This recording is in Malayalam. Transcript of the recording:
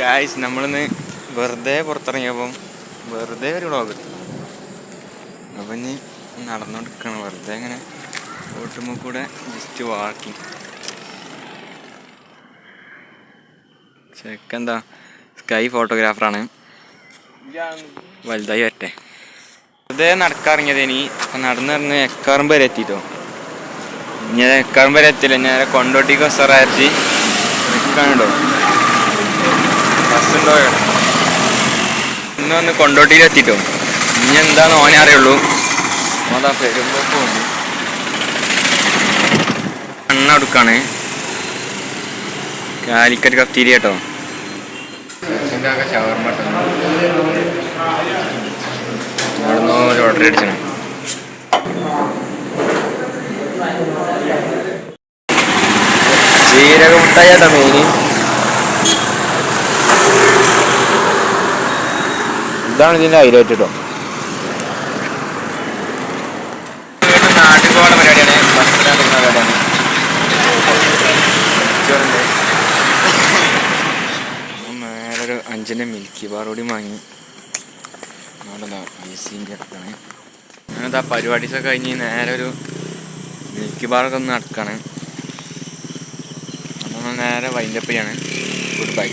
ഗായ്സ് നമ്മളിന്ന് വെറുതെ പുറത്തിറങ്ങിയപ്പം വെറുതെ ഒരു വ്ളോഗ് എടുത്തു. അപ്പം ഇനി നടന്നുകൊടുക്കണം വെറുതെ ഇങ്ങനെ റോട്ടുമ്മ കൂടെ ജസ്റ്റ് വാക്കിങ്. ചെക്കെന്താ സ്കൈ ഫോട്ടോഗ്രാഫറാണ്, വലുതായി വരട്ടെ. വെറുതെ നടക്കാറിങ്ങിയത് ഇനി നടന്ന് എക്കാറും വരെ എത്തിയിട്ടോ. ഞാൻ എക്കാറും വരെ എത്തിയില്ല, ഞാൻ കൊണ്ടോട്ടിക്ക് ബസ്സറായി നിൽക്കാനുണ്ടോ ബസ് ഉണ്ടോ ഇന്ന് കൊണ്ടോട്ടിയിൽ എത്തിയിട്ടോ. ഇനി എന്താന്ന് ഓനെ അറിയുള്ളൂ. അതാ പെരുമ്പോക്ക് വന്നു എണ്ണ എടുക്കാണ്. കാലിക്കറ്റ് കത്തിരി കേട്ടോ. ഷവർമ്മ അവിടുന്ന് ഒരു ഓർഡർ അടിച്ചാണ്. ജീരക മുട്ടായി കേട്ടോ മെയിന്. ഇതാണ് ഇതിൻ്റെ ഹൈലൈറ്റ് കേട്ടോ. നാട്ടിൽ പോകുന്ന പരിപാടിയാണ്, ബസ്സിലാക്കുന്ന പരിപാടിയാണ്. നേരെ 5 മിൽക്കി ബാർ കൂടി വാങ്ങി അവിടെ ഐസിൻ്റെ അടുത്താണ്. അങ്ങനത്തെ ആ പരിപാടീസൊക്കെ കഴിഞ്ഞ് നേരെ ഒരു മിൽക്കി ബാറൊക്കെ ഒന്ന് നടക്കുകയാണ്. അപ്പം നേരെ വൈൻഡപ്പ് ചെയ്യാണ്. Good bye.